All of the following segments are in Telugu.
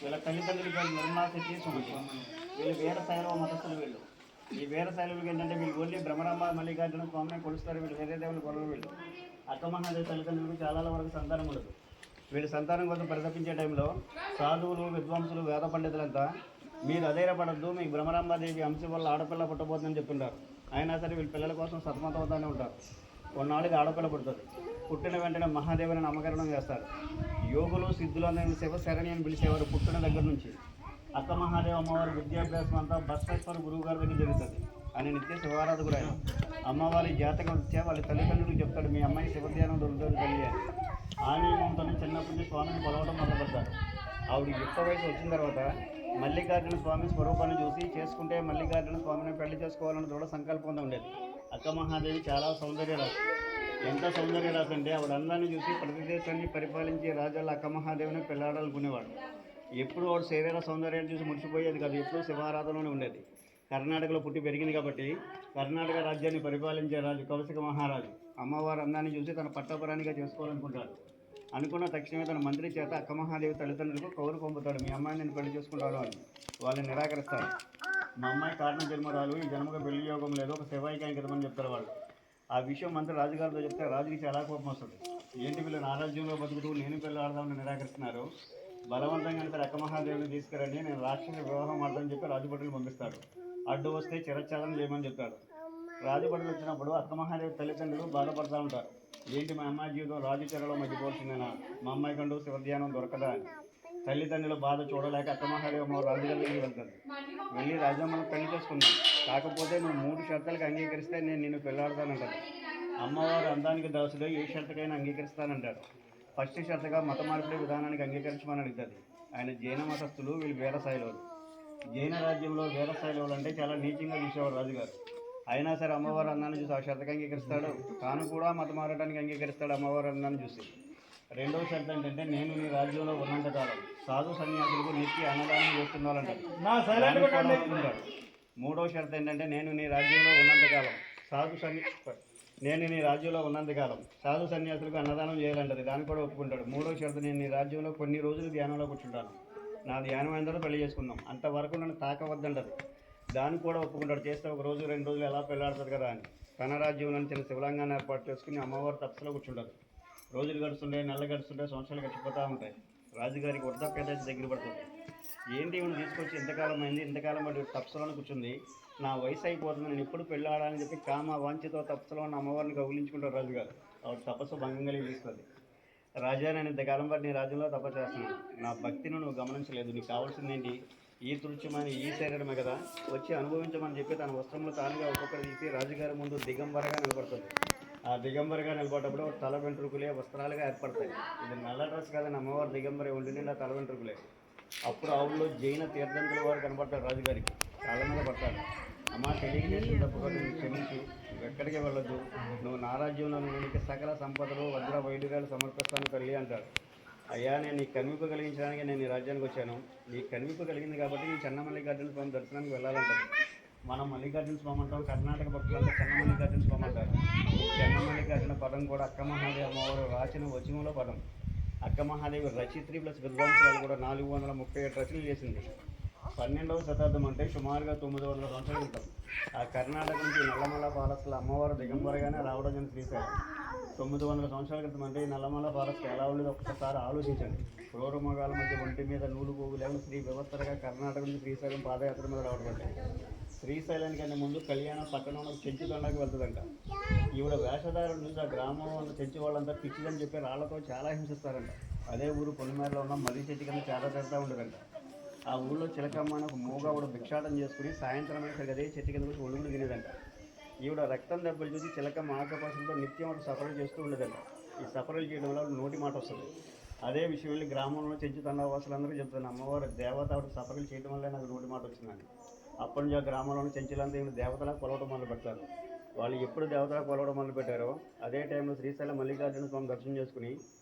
వీళ్ళ తల్లిదండ్రులు పేరు నిర్మలా శెట్టి సుమతి. వీళ్ళు వేరే శైలవ మతస్థులు. వీళ్ళు ఈ వేరే శైలువులకి ఏంటంటే వీళ్ళు ఓన్లీ భ్రమరాంబ మల్లికార్జున స్వామిని కొలుస్తారు. వీళ్ళు వేరే దేవుని కొలరు. వీళ్ళు అక్క మహాదేవి తల్లిదండ్రులకు చాలా వరకు సంతానం ఉండదు. వీళ్ళు సంతానం కోసం పరితపించే టైంలో సాధువులు విద్వాంసులు వేద పండితులంతా మీరు అధైర్యపడద్దు, మీకు భ్రమరాంబాదేవి అంశం వల్ల ఆడపిల్ల పుట్టబోతుందని చెప్తుంటారు. అయినా సరే వీళ్ళు పిల్లల కోసం సతమతమవుతూనే ఉంటారు. కొన్నాళ్ళకి ఆడపిల్ల పుడుతుంది. పుట్టిన వెంటనే మహాదేవుని నామకరణం చేస్తారు. యోగులు సిద్ధులు అనే శివశరణి అని పిలిచేవారు. పుట్టిన దగ్గర నుంచి అక్క మహాదేవ అమ్మవారి విద్యాభ్యాసం అంతా బసవేశ్వర గురువు గారి దగ్గర జరుగుతుంది. ఆయన నిత్య శివారాధకుడు. ఆయన అమ్మవారి జాతకం వచ్చే వాళ్ళ తల్లిదండ్రులకు చెప్తాడు, మీ అమ్మాయి శివధ్యానం దొరుకుతుంది తల్లి అని. ఆ నియమంతో చిన్నప్పటి నుంచి స్వామిని కొలవడం మొదలుపెడతారు. ఆవిడ యుక్త వయసు వచ్చిన తర్వాత మల్లికార్జున స్వామి స్వరూపాన్ని చూసి చేసుకుంటే మల్లికార్జున స్వామిని పెళ్లి చేసుకోవాలని దృఢ సంకల్పంతో ఉండేది. అక్క మహాదేవి చాలా సౌందర్య రాశి. ఎంత సౌందర్య రాశి అంటే ఆవిడ అందాన్ని చూసి ప్రతి దేశాన్ని పరిపాలించే రాజాల అక్క మహాదేవిని పెళ్లాడాలనుకునేవాడు. ఎప్పుడు వాడు శరీర సౌందర్యాన్ని చూసి ముడిచిపోయేది కాదు. ఎప్పుడూ శివారాధనలోనే ఉండేది. కర్ణాటకలో పుట్టి పెరిగింది కాబట్టి కర్ణాటక రాజ్యాన్ని పరిపాలించే రాజు కౌశిక మహారాజు అమ్మవారి అందాన్ని చూసి తన పట్టాపురాణిగా చేసుకోవాలనుకుంటాడు. అనుకున్న తక్షణమే తన మంత్రి చేత అక్క మహాదేవి తల్లిదండ్రులకు కౌరు పంపుతాడు, మీ అమ్మాయిని నేను పెళ్లి చేసుకుంటాను అని. వాళ్ళని నిరాకరిస్తారు. మా అమ్మాయి కారణ జన్మరాలు, ఈ జన్మకు పెళ్లి యోగం లేదు, ఒక శివాయికి అంకితమని చెప్తారు వాళ్ళు. ఆ విషయం మంత్రి రాజుగారితో చెప్తే రాజుకి చాలా కోపం వస్తుంది. ఏంటి వీళ్ళు నా రాజ్యంలో బతుకుతూ నేను పెళ్లి ఆడదామని నిరాకరిస్తున్నారు, బలవంతంగా సరే అక్క మహాదేవిని తీసుకురండి, నేను రాక్షస వివాహం ఆడదని చెప్పి రాజుభటులు పంపిస్తాడు. అడ్డు వస్తే చిరచ్ఛేదనం చేయమని చెప్తాడు. రాజుభటులు వచ్చినప్పుడు అక్క మహాదేవి తల్లిదండ్రులు బాధపడుతూ ఉంటారు. ఏంటి మా అమ్మాయి జీవితం రాజు చెరలో మగ్గిపోతుందేనా, మా అమ్మాయి కంటూ శివధ్యానం దొరకదా అని. తల్లిదండ్రుల బాధ చూడలేక అక్క మహాదేవి అమ్మ రాజుగారి దగ్గరికి వెళ్తుంది. వెళ్ళి రాజమ్మను పెళ్లి చేసుకున్నాను, కాకపోతే నువ్వు 3 షరతులకు అంగీకరిస్తే నేను నిన్ను పెళ్ళాడతానంటాడు. అమ్మవారు అందానికి దాసుడు, ఏ షరతుకైనా అంగీకరిస్తానంటాడు. ఫస్ట్ షరతుగా మత మార్పిడి విధానానికి అంగీకరించమని అడుగుతుంది. ఆయన జైన మతస్థులు, వీళ్ళు వీర శైలవులు. జైన రాజ్యంలో వీర శైలవులు అంటే చాలా నీచంగా చూసేవాడు రాజుగారు. అయినా సరే అమ్మవారు అందాన్ని చూసి ఆ షరతుకు అంగీకరిస్తాడు. తాను కూడా మత మారడానికి అంగీకరిస్తాడు అమ్మవారు అందాన్ని చూసి. రెండవ షరతు ఏంటంటే నేను నీ రాజ్యంలో ఉన్నంతకాలం సాధు సన్యాసులకు నిత్య అన్నదానం చేస్తున్నారంటాడు. మూడవ షరతు ఏంటంటే నేను నీ రాజ్యంలో ఉన్నంతకాలం సాధు సన్యాసులకు అన్నదానం చేయాలంటది. దాన్ని కూడా ఒప్పుకుంటాడు. మూడవ షరతు నేను నీ రాజ్యంలో కొన్ని రోజులు ధ్యానంలో కూర్చుంటాను, నా ధ్యానం అయిన తర్వాత పెళ్లి చేసుకుందాం, అంతవరకు నన్ను తాకవద్దంటది. దాన్ని కూడా ఒప్పుకుంటాడు. చేస్తే 1 రోజు 2 రోజులు ఎలా పెళ్ళాడుతుంది కదా అని. తన రాజ్యంలో చిన్న శివలింగాన్ని ఏర్పాటు చేసుకుని అమ్మవారు తపస్సులో కూర్చుంటారు. రోజులు గడుస్తుంటాయి, నెలలు గడుస్తుంటాయి, సంవత్సరాలు గడిచిపోతూ ఉంటాయి. రాజుగారికి వృద్ధాప్య దగ్గర పడుతుంది. ఏంటి ఈవిని తీసుకొచ్చి ఇంతకాలం అయింది, ఇంతకాలం బట్టి తపస్సులోనే కూర్చుంది, నా వయసు అయిపోతుంది, నేను ఎప్పుడు పెళ్ళాడాలని చెప్పి కామ వాంఛతో తపస్సులో ఉన్న అమ్మవారిని కౌగిలించుకుంటారు రాజుగారు. ఆవిడ తపస్సు భంగం కలిగిస్తుంది. రాజా, నేను ఇంతకాలం బట్టి నీ రాజ్యంలో తపస్సు చేస్తున్నాను, నా భక్తిని నువ్వు గమనించలేదు, నీకు కావాల్సింది ఏంటి, ఈ తుల్చమని ఈ శరీరమే కదా, వచ్చి అనుభవించమని చెప్పి తన వస్త్రంలో తానుగా ఒక్కొక్కరు తీసి రాజుగారి ముందు దిగంబరగా నిలబడుతుంది. ఆ దిగంబరగా నిలబడ్డప్పుడు తల వెంట్రుకులే వస్త్రాలుగా ఏర్పడతాయి. ఇది నల్ల డ్రెస్ కాదని అమ్మవారు దిగంబరే ఉండి నా తల వెంట్రుకులే. అప్పుడు ఆవుల్లో జైన తీర్థంతుల వారు కనబడతారు. రాజుగారికి చాలా మీద పడతాడు. అమ్మ, తెలియక చేసిన తప్పుగా నువ్వు క్షమించు, ఎక్కడికి వెళ్ళొద్దు, నువ్వు నా రాజ్యంలో నీకు సకల సంపదలు వజ్ర వైడూర్యాలు సమర్పిస్తాను తల్లి అంటాడు. అయ్యా, నేను నీ కనువిప్పు కలిగించడానికి నేను ఈ రాజ్యానికి వచ్చాను, నీ కనువిప్పు కలిగింది కాబట్టి నీ చెన్న మల్లికార్జున స్వామి దర్శనానికి వెళ్ళాలంటారు. మనం మల్లికార్జున స్వామి అంటాం, కర్ణాటక భక్తులంతా చెన్న మల్లికార్జున స్వామి అంటారు. చెన్న మల్లికార్జున పదం కూడా అక్క మహాదేవి అమ్మవారు రాసిన వచనంలో పదం. అక్క మహాదేవి రచయిత్రి ప్లస్ విద్వాంసురాలు కూడా 437 రచనలు చేసింది. 12వ శతాబ్దం అంటే సుమారుగా 900 సంవత్సరాల క్రితం. ఆ కర్ణాటక నుంచి నల్లమల్ల ఫారెస్ట్లో అమ్మవారు దిగంబరగానే రావడం జరిగింది శ్రీశైలం. 900 సంవత్సరాల క్రితం అంటే ఈ నల్లమల్ల ఫారెస్ట్ ఎలా ఉండేదో ఒక్కసారి ఆలోచించండి. క్రూర మృగాల మధ్య ఒంటి మీద నూలు పోగు లేకుండా స్త్రీ వ్యవస్థగా కర్ణాటక నుంచి శ్రీశైలం పాదయాత్ర మీద రావడం. శ్రీశైలానికన్నా ముందు కళ్యాణ పట్టణంలో చెంచుతండాకి వెళ్తుందంట. ఈవిడ వేషధారుల నుంచి ఆ గ్రామంలో ఉన్న చెంచు వాళ్ళంతా పిచ్చిదని చెప్పి రాళ్లతో చాలా హింసిస్తారంట. అదే ఊరు పొలిమేరలో ఉన్న మర్రి చెట్టు కింద చాలా తిడతా ఉండదంట. ఆ ఊళ్ళో చిలకమ్మ అని ఒక మూగ భిక్షాటం చేసుకుని సాయంత్రం అయితే అదే చెట్టు కింద వచ్చి ఒడుగులు తినేదంట. ఈవిడ రక్తం దెబ్బలు చూసి చిలకమ్మ ఆకపాసంతో నిత్యం ఒక సఫరలు చేస్తూ ఉండదంట. ఈ సఫరలు చేయడం వల్ల నోటి మాట వస్తుంది. అదే విషయం వెళ్ళి గ్రామంలో చెంచు తండావాసులందరూ చెప్తాను, అమ్మవారు దేవత ఆవిడ సఫరలు చేయడం వల్లే నాకు నోటి మాట వచ్చిందని. అప్పటి నుంచి ఆ గ్రామంలోని చెంచులంతా ఈవిడ దేవతలా కొలవడం మొదలు పెడతారు. వాళ్ళు ఎప్పుడు దేవతలా కొలవడం మొదలు పెట్టారో అదే టైంలో శ్రీశైలం మల్లికార్జున స్వామి దర్శనం చేసుకుని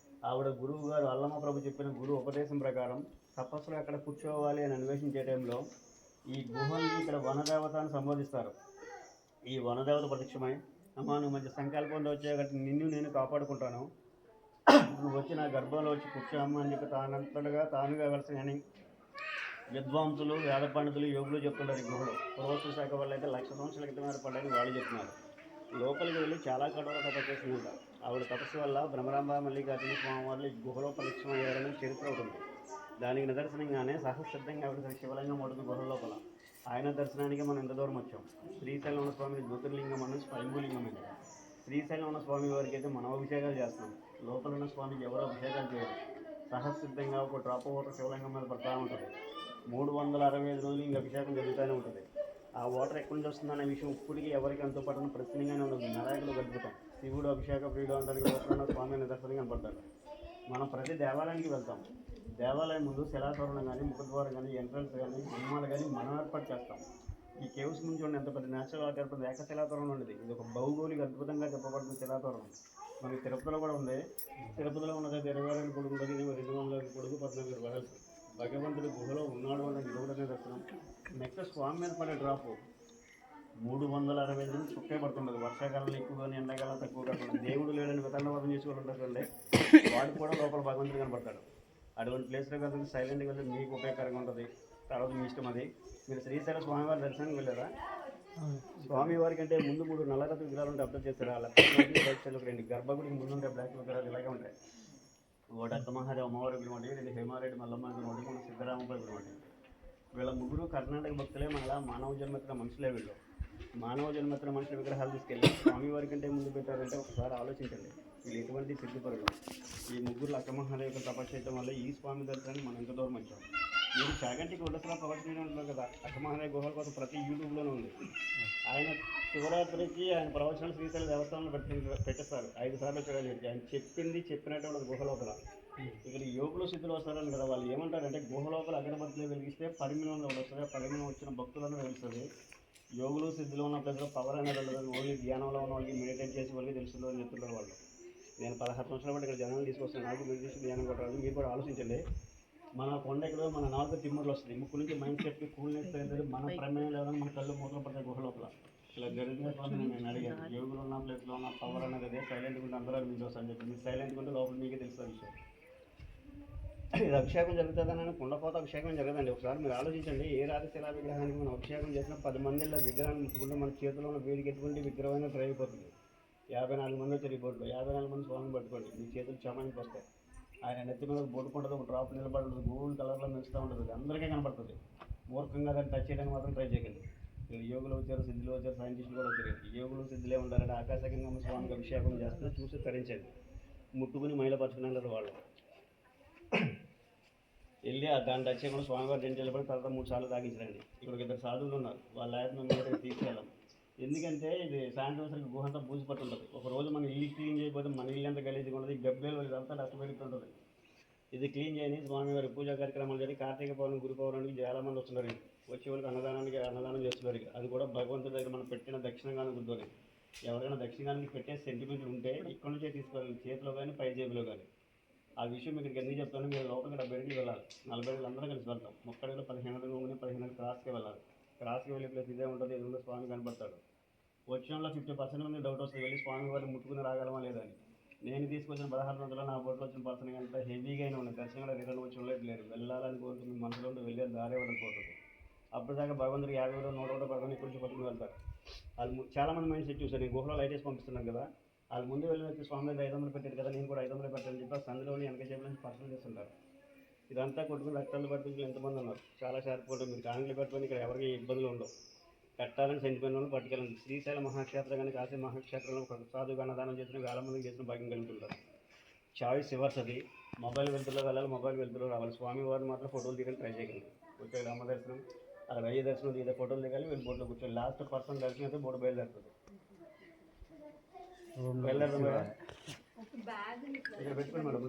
ఆవిడ గురువు గారు అల్లమ్మ ప్రభు చెప్పిన గురు ఉపదేశం ప్రకారం తపస్సులో ఎక్కడ కూర్చోవాలి అని అన్వేషించే టైంలో ఈ గుహల్ని ఇక్కడ వనదేవతను సంబోధిస్తారు. ఈ వనదేవత ప్రత్యక్షమై, అమ్మ, నువ్వు మంచి సంకల్పంతో వచ్చే కాబట్టి నిన్ను నేను కాపాడుకుంటాను, నువ్వు వచ్చి నా గర్భంలో వచ్చి కూర్చోమ్మ అని చెప్పి తానంతటగా తానుగా కలిసి కానీ విద్వాంసులు వేద పండితులు యోగులు చెప్తున్నారు ఈ గుహలో పురావస్తు శాఖ వల్ల అయితే 1,00,000 సంవత్సరాల క్రితం పడ్డని వాళ్ళు చెప్తున్నారు. లోపలికి వెళ్ళి చాలా కఠోర తపస్సు చేసిందంట. ఆవిడ తపస్సు వల్ల భ్రమరాంబ మల్లికార్జున స్వామి వాళ్ళు ఈ గుహలో ప్రత్యక్షమయ్యారని చరిత్ర ఉంటుంది. దానికి నిదర్శనంగానే సహసిద్ధంగా ఆవిడ శివలింగం ఉంటుంది గుహ లోపల. ఆయన దర్శనానికి మనం ఎంత దూరం వచ్చాం. శ్రీశైలం ఉన్న స్వామి జ్యోతిర్లింగం అన్న స్వయంభూలింగం ఇది. శ్రీశైలం ఉన్న స్వామి వారికి అయితే మనం అభిషేకాలు చేస్తున్నాం. లోపల ఉన్న స్వామికి ఎవరు అభిషేకాలు చేయరు. సహసిద్ధంగా ఒక డ్రాప్ వాటర్ శివలింగం మీద పడతా ఉంటుంది. 365 రోజులు ఇంక అభిషేకం జరుగుతూనే ఉంటుంది. ఆ వాటర్ ఎక్కడి నుంచి వస్తుందనే విషయం ఇప్పటికీ ఎవరికి అంత పట్టడం ప్రశ్నగానే ఉండదు. నారాయణులు గడుపుతాం. శివుడు అభిషేక ప్రియుడు అంటానికి లోపల స్వామి నిదర్శనం కనపడతాడు. మనం ప్రతి దేవాలయానికి వెళ్తాం. దేవాలయం ముందు శిలాతోరణం కానీ ముఖద్వారం కానీ ఎంట్రన్స్ కానీ హనుమాలు కానీ మనం ఏర్పాటు చేస్తాం. ఈ కేవ్స్ నుంచి ఉన్న ఎంత పెద్ద నేచురల్ ఆర్ట్ ఏర్పడింది. ఏకశిలాతోరణం ఉండేది. ఇది ఒక భౌగోళిక అద్భుతంగా చెప్పబడుతున్న శిలాతోరణం. మనకి తిరుపతిలో కూడా ఉంది. తిరుపతిలో ఉన్నది 20,000 పొడుగు ఉంటుంది, 200 పొడుగు, 14 వెడల్పు. భగవంతుడు గుహలో ఉన్నాడు అన్న నిలువుడనే దర్శనం. నెక్స్ట్ స్వామి మీద పడే డ్రాపు 365 నుంచి చుక్కే పడుతుండదు. వర్షాకాలంలో ఎక్కువ కానీ ఎండాకాలం తక్కువ కాకుండా దేవుడు లేడని వితండవాదం చేసుకోవాలంటే వాడు కూడా లోపల భగవంతుడు కనపడతాడు. అటువంటి ప్లేస్లో కదా సైలెంట్గా వెళ్తే మీకు ఉపయోగకరంగా ఉంటుంది. తర్వాత మీ ఇష్టం అది. మీరు శ్రీశైలం స్వామివారి దర్శనానికి వెళ్ళారా? స్వామివారి కంటే ముందు 3 నల్లరథ విగ్రహాలు ఉంటే అప్డేట్ చేస్తారా? అలా రైట్ సైడ్ 2 గర్భగుడికి ముందు ఉంటే బ్లాక్ విగ్రహాలు ఇలాగే ఉంటాయి. ఒకటి అత్తమహాదేవి అమ్మవారి విగ్రహం, 2 హేమారెడ్డి మల్లమ్మ విగ్రహం, మన సిద్ధరామపై విగ్రహం. వీళ్ళ ముగ్గురు కర్ణాటక భక్తులే, మళ్ళీ మానవ జన్మెత్తిన మనుషులే వీళ్ళు. మానవ జన్మెత్తిన మనుషుల విగ్రహాలు తీసుకెళ్ళి స్వామివారి కంటే ముందు పెట్టారంటే ఒకసారి ఆలోచించండి. వీళ్ళు ఎటువంటి సిద్ధిపరులు. ఈ ముగ్గురు అక్కమహాదేవి తపస్సు చేయడం వల్ల ఈ స్వామి దర్శనాన్ని మనం ఎంత దూరం వచ్చాం. మీరు చాగంటికి ఉండసలా ప్రవచనం ఉంటారు కదా, అక్కమహాదేవి గుహల కోసం ప్రతి యూట్యూబ్లోనే ఉంది. ఆయన శివరాత్రికి ఆయన ప్రవచనాలు శ్రీశైల దేవస్థానంలో పెట్టేస్తారు. 5 సార్లు చూడాలి. ఆయన చెప్పింది చెప్పినట్టు ఉండదు గుహ లోపల. ఇక్కడ యోగులు సిద్ధులు వస్తారని కదా వాళ్ళు ఏమంటారంటే, గుహ లోపల అగరబత్తులు వెలిగిస్తే పరిమిణంలో వస్తుంది. పరిమిణం వచ్చిన భక్తులను వెలుస్తుంది. యోగులు సిద్ధులు ఉన్న ప్లేస్లో పవర్ అనేది ఉండదు. ఓన్లీ ధ్యానంలో ఉన్న వాళ్ళకి, మెడిటేట్ చేసే వాళ్ళకి తెలుస్తుందో అని చెప్తున్నారు వాళ్ళు. నేను 16 సంవత్సరాల పాటు ఇక్కడ జనాలు తీసుకొస్తాను. నాకు మెడిటేషన్ ధ్యానం కొట్టాలి. మీరు కూడా ఆలోచించండి. మన కొండ ఎక్కడో మన 4 తిమ్మలు వస్తుంది. ముక్కు నుంచి మైండ్ సెట్కి కూల్నెస్ తెలియదు. మన ప్రమేయం లేదని మన కళ్ళు మూతలు పడతాయి గుహ లోపల. ఇలా జరిగిన స్వామి నేను అడిగాను. యోగులు ఉన్న ప్లేస్లో ఉన్న పవర్ అనేది అదే. సైలెంట్గా ఉంటే అందరూ మీకు వస్తాను చెప్పి మీరు సైలెంట్గా ఉంటే లోపల మీకే తెలుస్తుంది విషయం. ఇది అభిషేకం జరుగుతుందని కుండపోత అభిషేకం జరగదండి. ఒకసారి మీరు ఆలోచించండి. ఏ రాజశిలా విగ్రహానికి మనం అభిషేకం చేసిన 10 మందిలో విగ్రహాన్ని ముట్టుకుంటే మన చేతిలో ఉన్న వేడికి ఎటువంటి విగ్రహమైనా తిరిగిపోతుంది. 54 మంది తిరిగిపోతుంది. 54 మంది స్వామిని పట్టుకోండి, మీ చేతులు చమానికి వస్తాయి. ఆయన నెత్తి మీద బొట్టుకుంటుంది, ఒక డ్రాప్ నిలబడి ఉంటుంది, గోల్డ్ కలర్లో మెరుస్తూ ఉంటుంది. అందరికీ కనపడుతుంది. మూర్ఖంగా దాన్ని టచ్ చేయడానికి మాత్రం ట్రై చేయకండి. యోగులు వచ్చారు, సిద్ధులు వచ్చారు, సైంటిస్టులు కూడా వచ్చారు. యోగులు సిద్ధులే ఉంటారంటే ఆకాశగంగా స్వామికి అభిషేకం చేస్తే చూసి తరించండి. ముట్టుకుని మైలపరచుకున్నారు వాళ్ళు. వెళ్ళి దాన్ని టచ్ చేయకుండా స్వామివారి రెండు నిలబడి తర్వాత 3 సార్లు తాగించరండి. ఇక్కడ 2 సాధువులు ఉన్నారు. వాళ్ళ ఆయన మేము తీసుకెళ్ళాం. ఎందుకంటే ఇది సాయంత్రం సరికి గుహ అంతా బూజు పట్టు ఉంటుంది. ఒకరోజు మనం ఇల్లు క్లీన్ చేయకపోతే మన ఇల్లు అంతా గలీజ్గా ఉంటుంది. గబ్బేలు ఇదంతా నష్టపెడుతుంటుంది. ఇది క్లీన్ చేయని స్వామివారి పూజా కార్యక్రమాలు జరిగి కార్తీక పౌర్ణమి, గురు పౌర్ణమికి చాలా మంది వస్తున్నారు. వచ్చే వాళ్ళకి అన్నదానం చేస్తున్నారు. అది కూడా భగవంతుడి దగ్గర మనం పెట్టిన దక్షిణగానం గుర్తుని. ఎవరైనా దక్షిణగానికి పెట్టే సెంటిమెంట్ ఉంటే ఇక్కడ నుంచే తీసుకోవాలి, చేతిలో కానీ పై జేబులో కానీ. ఆ విషయం మీకు ఎందుకు చెప్తాను. మీరు లోపలికి 70 అడుగులు వెళ్ళాలి. 40 అడుగులు అందరూ కలిసి వెళ్తాం. 30 అడుగులు 15 అడుగులు 15 అడుగులు క్రాస్కి వెళ్ళాలి. క్రాస్కి వెళ్ళే ప్లేస్ ఇదే ఉంటుంది. ఎదురుగా స్వామి కనపడతాడు. వచ్చిన 50% మంది డౌట్ వస్తుంది, వెళ్ళి స్వామి వారిని ముట్టుకుని రాగలమా లేదని. నేను తీసుకొచ్చిన 16 వందలు నా బోట్లో వచ్చిన పర్సన్ కంటే హెవీగానే ఉన్నాయి. దర్శనంగా రిటర్న్ వచ్చి ఉండలేదు. వెళ్ళాలని కోరుతుంది మీ మనసులో ఉంటే వెళ్ళే దారే పడిపోతుంది. అప్పటిదాకా భగవంతుడికి 50 100 100 పడుతుంది. ఇక్కడి నుంచి పట్టుకుని వెళ్తారు. వాళ్ళు చాలామంది మైండ్ సెట్ చూసారు. నేను గుహలో లైట్ వేసి పంపిస్తున్నాను కదా, వాళ్ళు ముందు వెళ్ళి స్వామి మీద 500 పెట్టారు కదా, నేను కూడా 500 పెట్టాలని చెప్పి సందులోని వెనక చేపల నుంచి పర్సనల్ చేస్తుంటారు. ఇదంతా కొట్టుకుని రక్తాలు పట్టుకుని ఎంతమంది ఉన్నారు. చాలా షార్ప్ ఉంటుంది. మీరు కాంగ్లీ పట్టుకొని ఇక్కడ ఎవరికి ఇబ్బందులు ఉండవు. కట్టాలని సెంటిమెంట్ పట్టుకెళ్ళండి. శ్రీశైల మహాక్షేత్రం కానీ కాశీ మహాక్షేత్రంలో ఒక సాధువుగా అన్నదానం చేసిన వేల మందికి చేసిన భాగ్యం కలుగుతుంటారు. చాయిస్ ఇవర్స్ అది. మొబైల్ వెళ్తులో వెళ్ళాలి, మొబైల్ వెళ్తులో రావాలి. స్వామివారిని మాత్రం ఫోటోలు దిగాలి ట్రై చేయగలరు. వచ్చే అమ్మ దర్శనం, అలా వెయ్యి దర్శనం దిగే ఫోటోలు దిగాలి. వీళ్ళు బోట్లో కూర్చొని లాస్ట్ పర్సన్ దర్శనం అయితే బోటు బయలుదేరుతుంది. బయలుదేరుతుంది మేడం. ఇక్కడ పెట్టుకోండి మేడం.